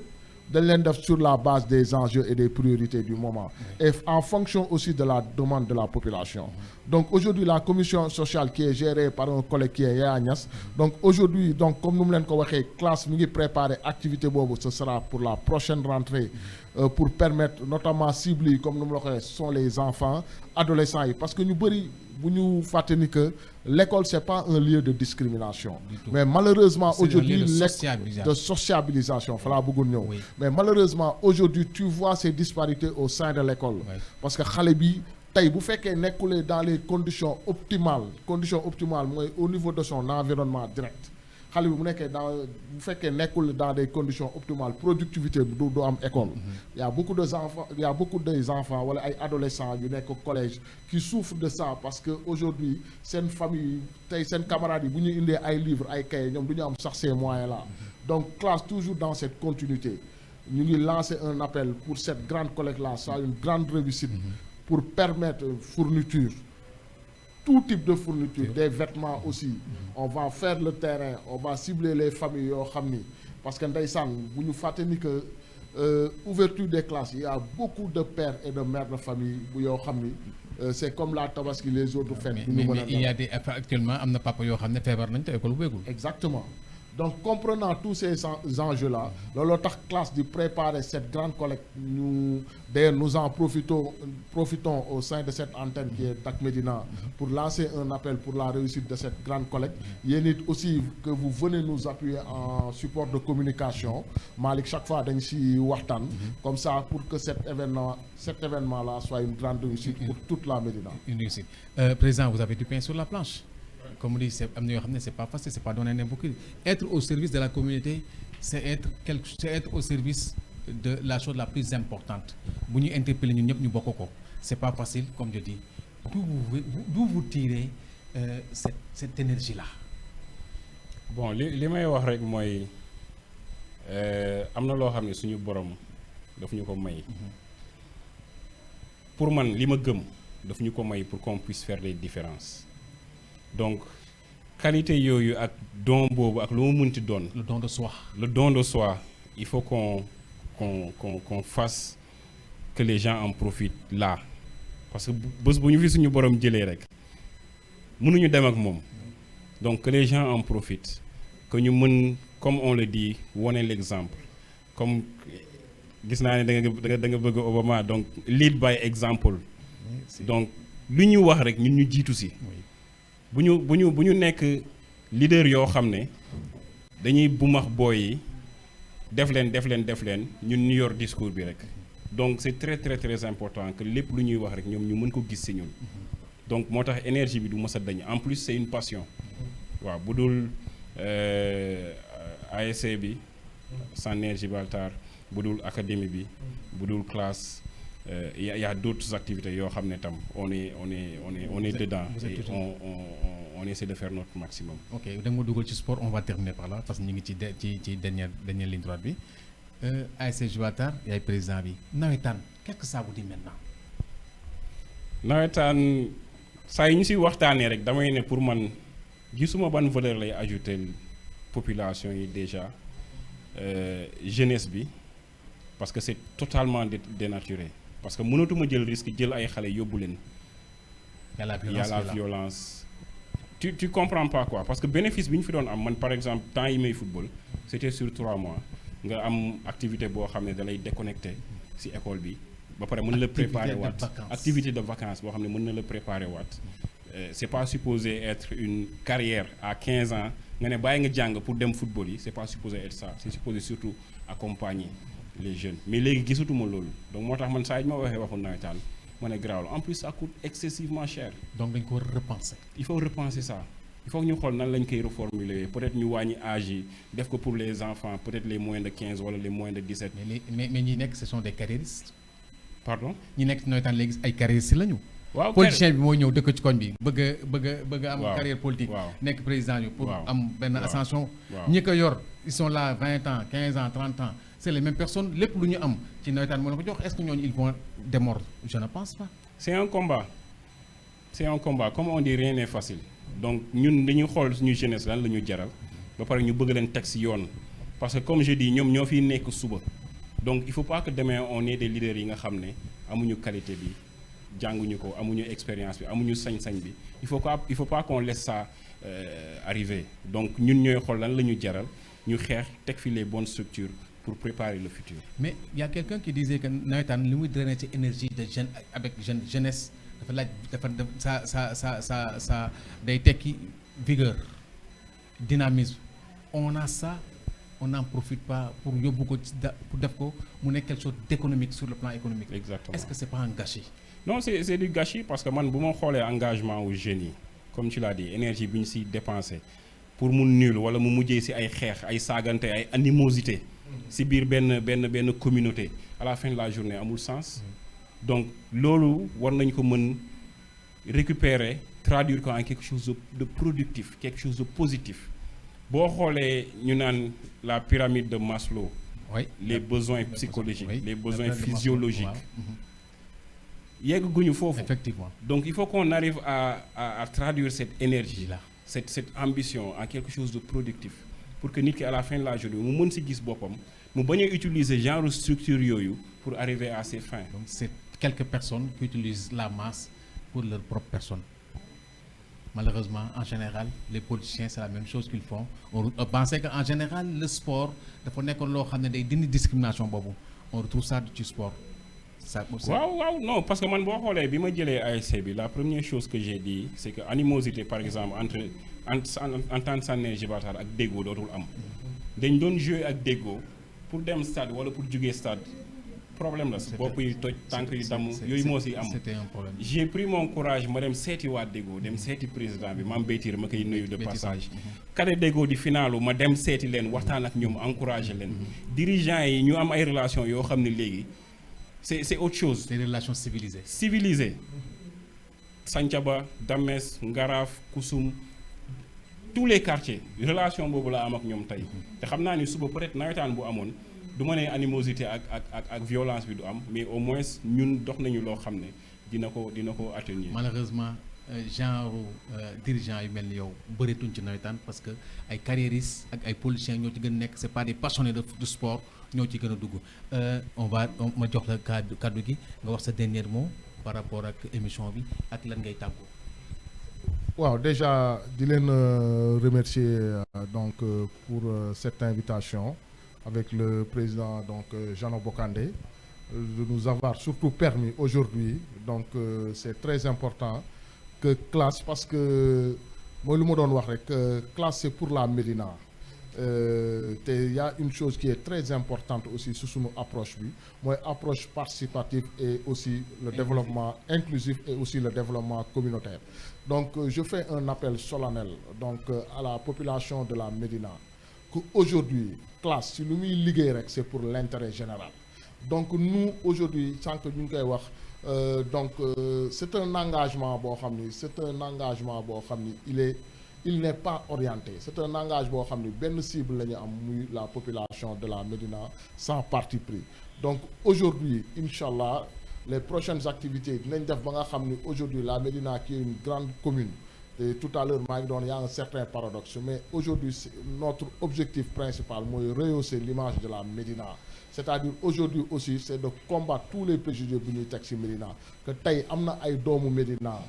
dañ leen def sur la base des enjeux et des priorités du moment et en fonction aussi de la demande de la population. Donc aujourd'hui la commission sociale qui est gérée par un collègue qui est Yaya Niass donc aujourd'hui donc comme nu mu leen ko waxee classe mi ngi préparer activité boobu ce sera pour la prochaine rentrée pour permettre notamment cibles yi comme nu mu la ko waxee ce sont les enfants adolescents yi parce que ñu bëri bu ñu fàtte ni que l'école c'est pas un lieu de discrimination mais malheureusement aujourd'hui de sociabilisation fa laa bëggoon ñëw mais malheureusement aujourd'hui tu vois ces disparités au sein de l'école parce que xale bi tey bu fekkee nekkulee dans les conditions optimales mooy au niveau de son environnement direct xale bi bu nekkee bu fekkee nekkul dans des conditions optimales productivité bi du am école il y a beaucoup des enfants wala ay adolescents yu nekk collège qui souffrent de ça parce que aujourd'hui seen famille tey seen camarades yi bu ñu indee ay livres ay cahiers ñoom du ñu am sax ces moyens là donc classe toujours dans cette continuité ñu ngi lancer un appel pour cette grande collecte là soit une grande réussite pour permettre fourniture tout type de fourniture des vêtements aussi on va faire le terrain on va cibler les familles yoo xam ni parce que ndeysaan bu ñu fàtte ni que ouverture des classes il y a beaucoup de pères et de mères de famille bu yoo xam ni c'est comme la tabaski les autres fêtes mais il y a des actuellement am na papa yoo xam ne feebar nañ te école ubbeegul exactement donc comprenant tous ces enjeux là looloo tax classe di préparer cette grande collecte nous en profitons au sein de cette antenne qui est Dak Médina pour lancer un appel pour la réussite de cette grande collecte yéen it aussi que vous venez nous appuyer en support de communication Malick chaque fois dañ ci waxtaan comme ça pour que cet événement là soit une grande réussite pour toute la Médina. Une réussite. Président, vous avez du pain sur la planche. Comme on dit, c'est pas facile, c'est pas donner n'importe qui. Être au service de la communauté, c'est être au service de la chose la plus importante. Bu ñu interpeller ñun ñëpp ñu bokk ko. C'est pas facile, comme je dis. D'où vous tirez cette énergie là. Bon, li may wax rek mooy am na loo xam ne suñu borom daf ñu ko may. Pour man li ma gëm daf ñu ko may pour qu'on puisse faire des différences. Donc qualité yooyu ak don boobu ak lu mu mënti doon. Le don de soi. Le don de soi, il faut qu'on fasse que les gens en profitent là parce que bés bu ñu fi suñu borom jëlee rek mënuñu dem ak moom donc que les gens en profitent que ñu mën comme on le dit wone l'exemple comme gis naa ne da nga bëgg Obama donc lead by example donc lu ñu wax rek ñun ñu jiitu si. bu ñu nekk leader yoo xam ne dañuy bumax booy yi def leen ñun ñu yor discours bi rek donc c'est très très très important que lépp lu ñuy wax rek ñoom ñu mën ko gis ci ñun donc moo tax énergie bi du mës a dañ en plus c'est une passion waaw bu dul ASC bi Saner Gibraltar bu dul académie bi bu dul classe y a d'autres activités yoo xam ne tam on est dedans et on essaie de faire notre maximum. ok da nga ma dugal ci sport on va terminer par là parce que ñu ngi ci dernière ligne droite bi ASC Gibraltar yaay président bi nawetaan qu'est-ce que ça vous dit maintenant. nawetaan saa yi ñu si waxtaanee rek damay ne pour man gisuma ban valeur lay ajouter population yi déjà jeunesse bi parce que c'est totalement dénaturé parce que mënatuma jël risque jël ay xale yóbbu leen. y a la violence. Tu comprends pas quoi parce que bénéfice bi ñu fi doon am man par exemple temps yi may football c'était sur 3 mois nga am activité boo xam ne da lay déconnecté ci école bi ba pare mën na la préparer waat activité de vacances boo xam ne mën na la préparer waat c'est pas supposé être une carrière à 15 ans nga ne bàyyi nga jàng pour dem football yi c'est pas supposé être ça c'est supposé surtout accompagner les jeunes mais léegi gisatuma loolu donc moo tax man saa yi ma waxee waxu nawetaan ma ne garaawul en plus ça coûte excessivement cher. donc dañ ko war a repenser. il faut repenser ça il faut que ñu xool nan lañ koy reformuler peut-être ñu wàññi âge yi def ko pour les enfants peut-être les moins de 15 wala les moins de 17. mais ñi nekk ce sont des carriéristes. pardon ñi nekk ci nawetaan léegi ay carriéristes lañu. waaw politicien bi mooy ñëw dëkk ci koñ bi bëgg a am carrière politique. waaw nekk président bi pour am benn ascension. waaw ñi ko yor ils sont là 20 ans 15 ans 30 ans c'est les mêmes personnes lépp lu ñu am ci nawetaan moo la ko jox est-ce que ñooñu ils vont démordre je ne pense pas. c'est un combat comme on dit rien n'est facile donc ñun dañuy xool suñu jeunesse lan la ñu jaral ba pare ñu bëgg leen teg ci yoon parce que comme je dis ñoom ñoo fiy nekk suba donc il faut pas que demain on ait des leaders yi nga xam ne amuñu qualité bi jànguñu ko amuñu expérience bi amuñu sañ-sañ bi il faut pas qu'on laisse ça arriver donc ñun ñooy xool lan la ñu jaral ñu xeex teg fi les bonnes structures pour préparer le futur. mais il y a quelqu'un qui disait que nawetaan li muy drainer ci énergie de jeune avec jeunesse dafa laaj ça day tekki vigueur dynamisme on a ça on n'en profite pas pour yóbbu ko ci pour def ko mu nekk quelque chose d'économique sur le plan économique. exactement est-ce que c'est pas un gâchis. non c'est du gâchis parce que man bu ma xoolee engagement wu jeunes yi comme tu l'as dit énergie bi ñu siy dépensé pour mu nul wala mu mujjee si ay xeex ay saagante ay animosité si biir benn communauté à la fin de la journée amul sens donc loolu war nañ ko mën récupérer traduire ko en quelque chose de productif quelque chose de positif boo xoolee ñu naan la pyramide de Maslow. oui les besoins psychologiques oui. les besoins physiologiques yegguñu foofu. effectivement donc il faut qu'on arrive à traduire cette énergie là cette ambition en quelque chose de productif pour que nit ki à la fin de la journée mu mën si gis boppam mu bañ a utiliser genre structure yooyu pour arriver à ses fins. donc c'est quelques personnes qui utilisent la masse pour leur propre personne. Malheureusement, en général, les politiciens, c'est la même chose qu'ils font. On pensait qu'en général, le sport, dafa nekkoon loo xam ne day dindi discrimination boobu on retrouve ça du sport. waaw non parce que man boo xoolee bi ma jëlee ASC bi la première chose que j'ai dit c'est que animosité par exemple entre Entente Saner Gibraltar ak déggoo dootul am. dañ doon jouer ak déggoo pour dem stade wala pour jugee stade problème la bopp yi toj tànk yu damm yooyu moo si am. c'était un problème. j'ai pris mon courage ma dem seeti waa déggoo dem seeti président bi Mame Bétir ma koy nuyu de passage. kade déggoo di finalu ma dem seeti leen waxtaan ak ñoom encourager leen. dirigeants yi ñu am ay relations yoo xam ne léegi. c'est autre chose. C'est des relations civilisées. Civilisées. Santhiaba, Dames, Ngaraaf, Koussoum tous les quartiers relation boobu laa am ak ñoom tey te xam naa ni suba peut-être nawetaan bu amoon du ma ne animosité ak violence bi du am mais au moins ñun dox nañu loo xam ne dina ko atténuer. Malheureusement genre dirigeants yu mel ni yow bëreetuñ ci nawetaan parce que ay carriéristes ak ay politiciens ñoo ci gën a nekk c'est pas des passionnés de sport ñoo ci gën a dugg ma jox la kaddu gi nga wax sa dernier mot par rapport ak émission bi ak lan ngay tàggoo. waaw déjà di leen remercier donc pour cette invitation avec le président donc Jeannot Bokandé de nous avoir surtout permis aujourd'hui donc c'est très important que classe parce que mooy lu ma doon wax rek classe c'est pour la Médina te y a une chose qui est très importante aussi su sunu approche bi mooy approche participative et aussi le développement inclusif et aussi le développement communautaire donc je fais un appel solennel donc à la population de la Médina que aujourd'hui classe si lu muy liggéey rek c'est pour l'intérêt général donc nous aujourd'hui sànq ñu ngi koy wax c'est un engagement boo xam ni c'est un engagement boo xam ni il n'est pas orienté c'est un engagement boo xam ni benn cible la ñu am muy la population de la Médina sans parti pris donc aujourd'hui inchallah les prochaines activités dinañ def ba nga xam ni aujourd'hui la Médina qui est une grande commune et tout à l'heure maa ngi doon y a un certain paradoxe mais aujourd'hui notre objectif principal mooy rehausser l'image de la Médina c'est-à-dire aujourd'hui aussi c'est de combattre tous les préjugés bu ñuy teg ci Médina que tey am na ay doomu Médina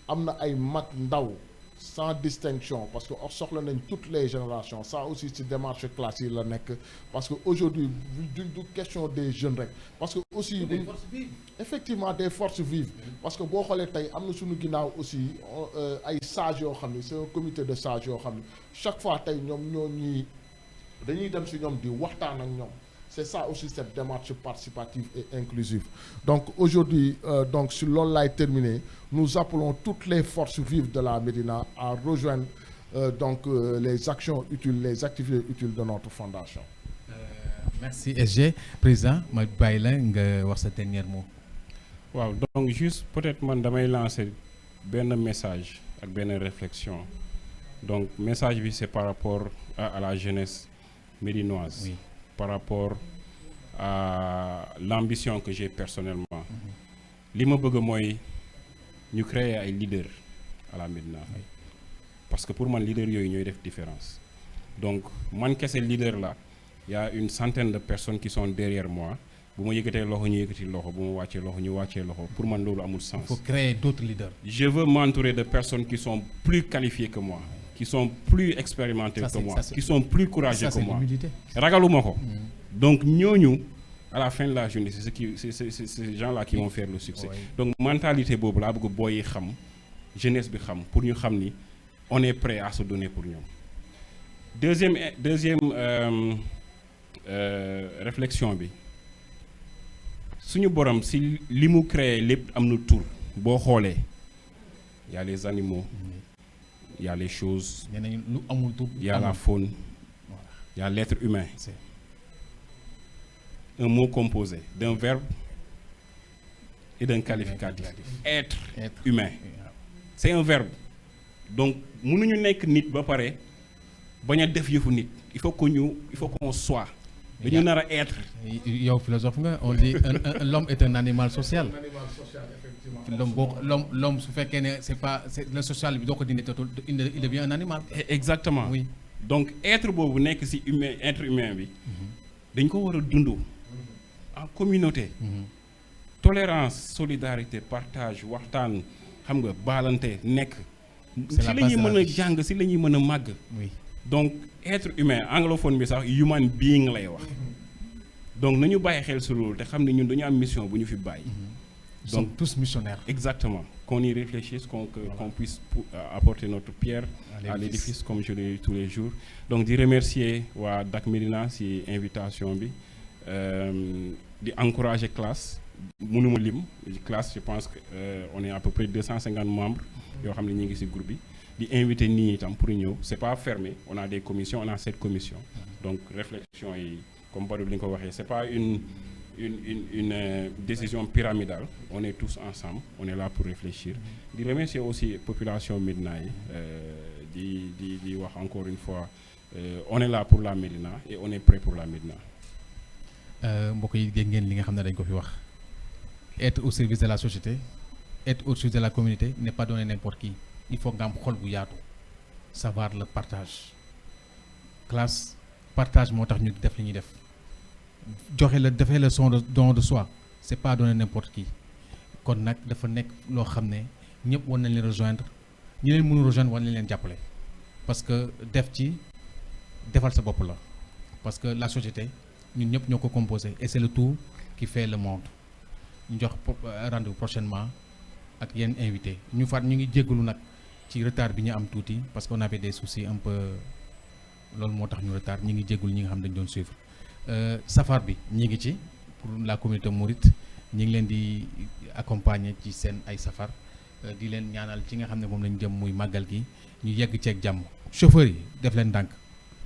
am na ay mag ndaw sans distinction parce que soxla nañ toutes les générations ça aussi ci démarche classe yi la nekk parce que aujourd'hui du question des jeunes rek parce que aussi effectivement des forces vives parce que boo xoolee tey am na suñu ginnaaw aussi ay sages yoo xam ni c'est un comité de sages yoo xam ni chaque fois tey ñoom ñoo ñuy dañuy dem ci ñoom di waxtaan ak ñoom c'est ça aussi cette démarche participative et inclusive donc aujourd'hui donc sur loolu laay terminer nous appelons toutes les forces vives de la Médina à rejoindre les actions utiles les activités utiles de notre fondation. Merci SG président ma bàyyi la nga wax sa dernier mot. waaw donc juste peut-être man damay lancer benn message ak benn réflexion donc message bi c'est par rapport à la jeunesse médinoise. Oui. Par rapport à l'ambition que j'ai personnellement li ma bëgg mooy ñu créer ay leaders à la Médina parce que pour man leader yooyu ñooy def différence donc man kese leader la y a une centaine de personnes qui sont derrière moi bu ma yëkkatee loxo ñu yëkkati loxo bu ma wàccee loxo ñu wàccee loxo pour man loolu amul sens. Il faut créer d'autres leaders. Je veux m'entourer de personnes qui sont plus qualifiées que moi qui sont plus expérimentés que moi qui sont plus courageux que moi ragaluma ko donc ñooñu à la fin de la journée c'est ces gens-là qui vont faire le succès donc mentalité boobu laa bëgg booy xam jeunesse bi xam pour ñu xam ni on est prêt à se donner pour ñoom deuxième réflexion bi suñu borom si li mu créé lépp am na tur boo xoolee y a les animaux il y a les choses, il y a la faune, il y a l'être humain. Un mot composé d'un verbe et d'un qualificatif. Être humain. C'est un verbe. Donc, mënuñu nekk nit ba pare bañ a def yëfu nit. Il faut qu'on soit. dañu nar a être. yow philosophe nga on dit l'homme est un animal social. L'homme su fekkee ne c'est le social bi doo ko dindi il devient un animal. Exactement. Oui. Donc être boobu nekk ci être humain bi dañ ko war a dund en communauté. Tolérance, solidarité, partage, waxtaan xam nga baalante nekk. ci la ñuy mën a jàng ci la ñuy mën a màgg. Oui. Donc être humain anglophone bi sax human being lay wax donc nañu bàyyi xel ci loolu te xam ne ñun dañu am mission bu ñu fi bàyyi. Donc tous missionnaires. Exactement. Qu'on y réfléchisse, qu'on puisse apporter notre pierre à l'édifice comme je le dis tous les jours. Donc di remercier waa Dak Médina ci invitation bi di encourager classe mënuma lim classe je pense que on est à peu près 250 membres yoo xam ne ñu ngi ci groupe bi di inviter nit ñi itam pour ñëw c'est pas fermé on a des commissions on a 7 commissions donc réflexion yi comme Badou li nga ko waxee c'est pas une décision pyramidale on est tous ensemble on est là pour réfléchir di remercier aussi population Médina yi di wax encore une fois on est là pour la Médina et on est prêt pour la Médina. mbokk yi dégg ngeen li nga xam ne dañ ko fi wax être au service de la société être au service de la communauté n'est pas donné n'importe qui il faut nga am xol bu yaatu savoir le partage classe partage moo tax ñu def li ñuy def. joxe la defee le son de don de soi c'est pas donné n'importe qui kon nag dafa nekk loo xam ne ñëpp war nañ leen rejoindre ñi leen mënu rejoindre war nañ leen jàppale parce que def ci defal sa bopp la parce que la société ñun ñëpp ñoo ko composé et c'est le tout qui fait le monde ñu jox rendez-vous prochainement ak yenn invité ñu ngi jéggalu nag ci retard bi ñu am tuuti parce qu'on avait des soucis un peu loolu moo tax ñu retard ñi ngi jéggalu ñi nga xam dañ doon suivre safar bi ñi ngi ci pour la communauté mouride ñi ngi leen di accompagner ci seen ay safar di leen ñaanal ci nga xam ne moom lañ jëm muy màggal gi ñu yegg ceeg jàmm chauffeur yi def leen ndànk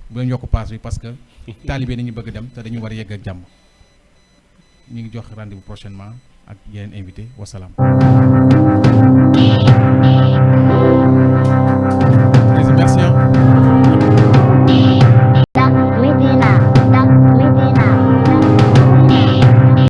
bu leen yokk paas bi parce que taalibe nañu bëgg dem te dañu war a yegg ak jàmm ñu ngi jox rendez-vous prochainement ak yeneen invité wasalaam